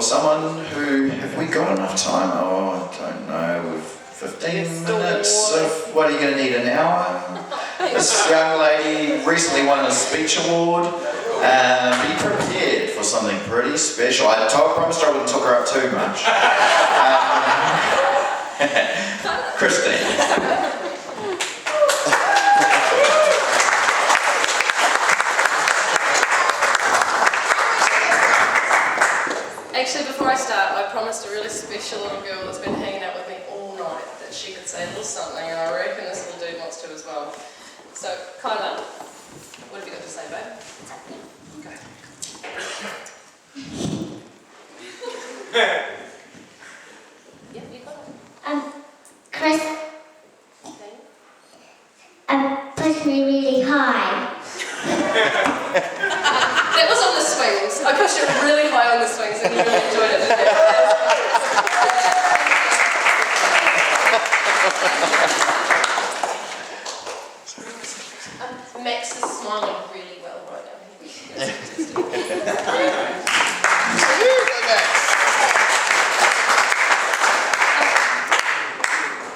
for someone who, have we got enough time? Oh, I don't know, with 15 minutes of, what are you going to need, an hour? This young lady recently won a speech award. Be prepared for something pretty special. I promised I wouldn't talk her up too much. Christine. Actually, before I start, I promised a really special little girl that's been hanging out with me all night that she could say a little something, and I reckon this little dude wants to as well. So, Kyla, what have you got to say, babe? Go. Yep, you got it. Chris, pushed me really high. That was on the swings. I pushed it really high on the swings and you really enjoyed it, didn't you? Max is smiling really well right now.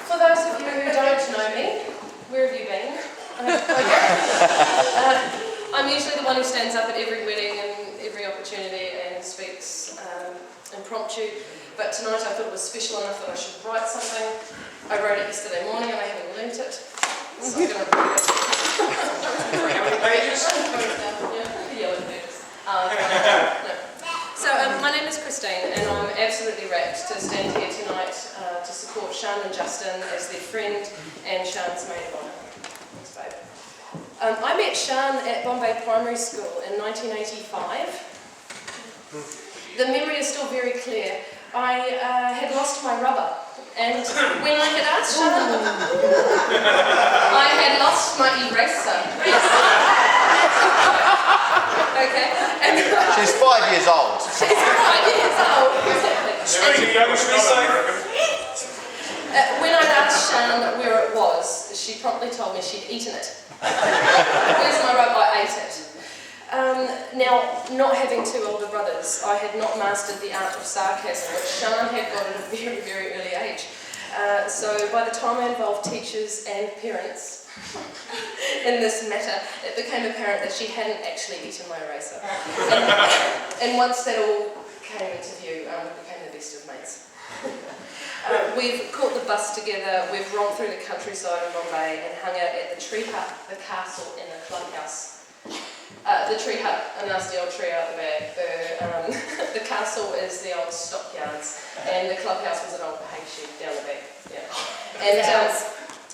For those of you who don't know me, where have you been? I'm usually the one who stands up at every wedding and every opportunity and speaks impromptu, but tonight I thought it was special enough that I should write something. I wrote it yesterday morning and I haven't learnt it, so I'm going to read it. How many pages? The yellow pages. No. So my name is Christine and I'm absolutely rapt to stand here tonight to support Sian and Justin as their friend and Sian's maid of honour. Thanks, babe. I met Sian at Bombay Primary School in 1985. The memory is still very clear. I had lost my rubber, and when I had asked Sian, I had lost my eraser. Okay. And she's 5 years old. She's 5 years old, exactly. When I'd asked Sian where it was, she promptly told me she'd eaten it. Where's my rubber? I ate it. Now, not having two older brothers, I had not mastered the art of sarcasm, which Sian had got at a very, very early age. So by the time I involved teachers and parents in this matter, it became apparent that she hadn't actually eaten my eraser. And once that all came into view, we became the best of mates. We've caught the bus together, we've romped through the countryside of Bombay and hung out at the tree hut, the castle and the clubhouse. The tree hut, a nasty old tree out the back. The castle is the old stockyards and the clubhouse was an old hay shed down the back. Yeah. And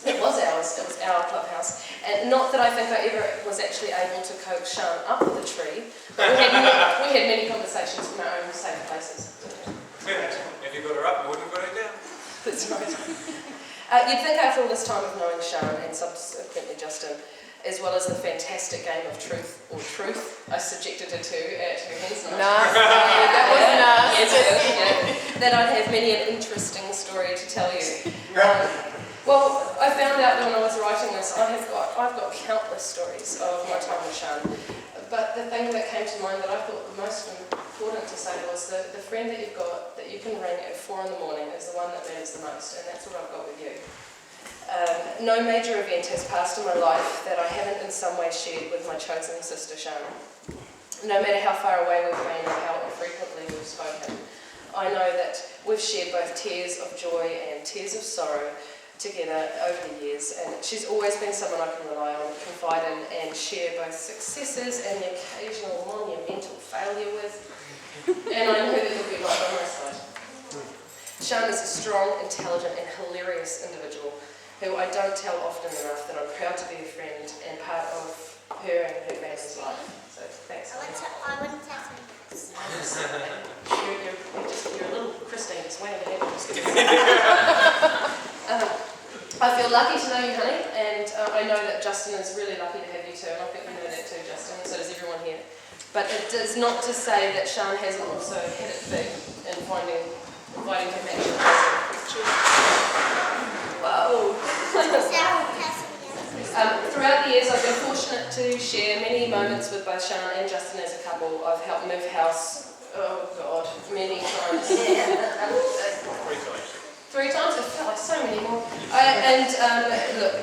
it was ours, it was our clubhouse. And not that I think I ever was actually able to coax Sian up the tree, but we had many conversations from our own safe places. If you got her up, you wouldn't have got her down. That's right. You'd think after all this time of knowing Sian and subsequently Justin, as well as the fantastic game of truth or truth I subjected her to at her hen's night. That was nice. Yes, that I'd have many an interesting story to tell you. Well, I found out when I was writing this, I've got countless stories of my time with Sian. But the thing that came to mind that I thought the most important to say was the friend that you've got that you can ring at 4 in the morning is the one that matters the most, and that's what I've got with you. No major event has passed in my life that I haven't in some way shared with my chosen sister Sian. No matter how far away we've been or how infrequently we've spoken, I know that we've shared both tears of joy and tears of sorrow together over the years, and she's always been someone I can rely on, confide in, and share both successes and the occasional monumental failure with. And I know that you'll be right on my side. Sian is a strong, intelligent, and hilarious individual who I don't tell often enough that I'm proud to be a friend and part of her and her family's life. So thanks. I want to tell something. You're a little Christine, it's way ahead. I feel lucky to know you, honey, and I know that Justin is really lucky to have you too, and I think you know that too, Justin, and so does everyone here. But it is not to say that Sian hasn't also had it big in inviting him back. Whoa! Throughout the years, I've been fortunate to share many moments with both Sian and Justin as a couple. I've helped move house, oh God, many times 3 times? It felt like so many more. Look,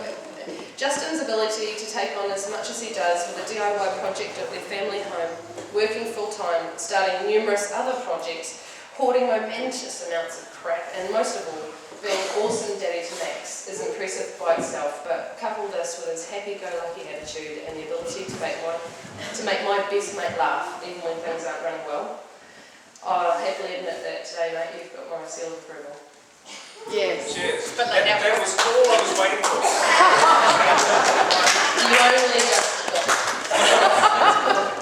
Justin's ability to take on as much as he does with the DIY project of their family home, working full-time, starting numerous other projects, hoarding momentous amounts of crap, and most of all, being awesome daddy to Max is impressive by itself, but couple this with his happy-go-lucky attitude and the ability to make my best mate laugh, even when things aren't running well. I'll happily admit that today, mate, you've got my seal of approval. Yes. Cheers. But like That was all I was waiting for. You only just got.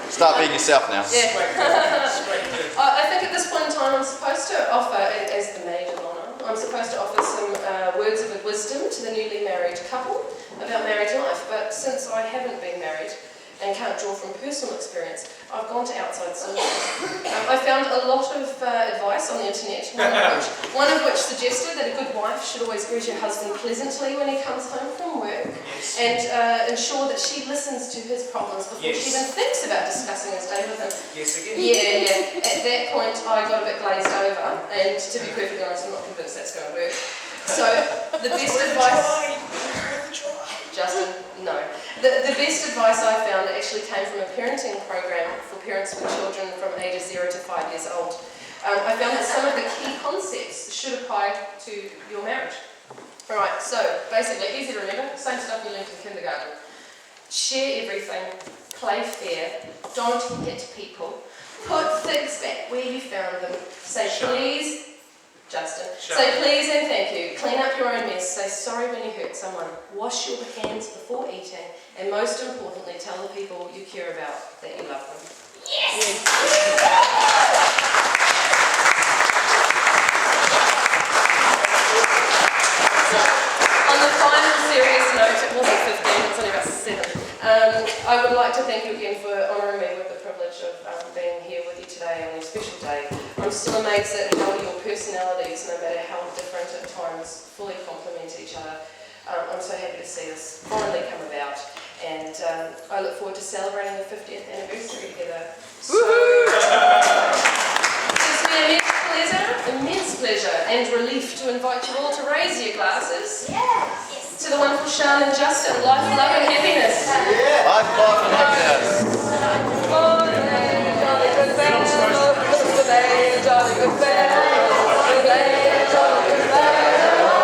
Start being yourself now. Yeah. Straight good. I think at this point in time I'm supposed to offer, as the maid of honour, I'm supposed to offer some words of wisdom to the newly married couple about married life, but since I haven't been married and can't draw from personal experience, I've gone to outside sources. I found a lot of advice on the internet, one of which suggested that a good wife should always greet her husband pleasantly when he comes home from work, and ensure that she listens to his problems before she even thinks about discussing his day with him. Yes, again. Yeah. At that point, I got a bit glazed over, and to be perfectly honest, I'm not convinced that's going to work. So, the best advice... Justin, no. The best advice I found actually came from a parenting program for parents with children from ages 0 to 5 years old. I found that some of the key concepts should apply to your marriage. Alright, so basically, easy to remember, same stuff you learned in kindergarten. Share everything, play fair, don't hit people, put things back where you found them, say please, Justin, say please and thank you, clean up your own mess, say sorry when you hurt someone, wash your hands before eating, and most importantly, tell the people you care about that you love them. Yes! So, on the final serious note, it wasn't 15, it was only about 7. I would like to thank you again for honouring me with the privilege of being here with you today on your special day. I'm still amazed at how your personalities, no matter how different at times, fully complement each other. I'm so happy to see this finally come about, and I look forward to celebrating the 50th anniversary together. So, it's been an immense pleasure and relief to invite you all to raise your glasses. Yes. To the wonderful Sean and Justin, life, love and happiness. Life, love, and happiness.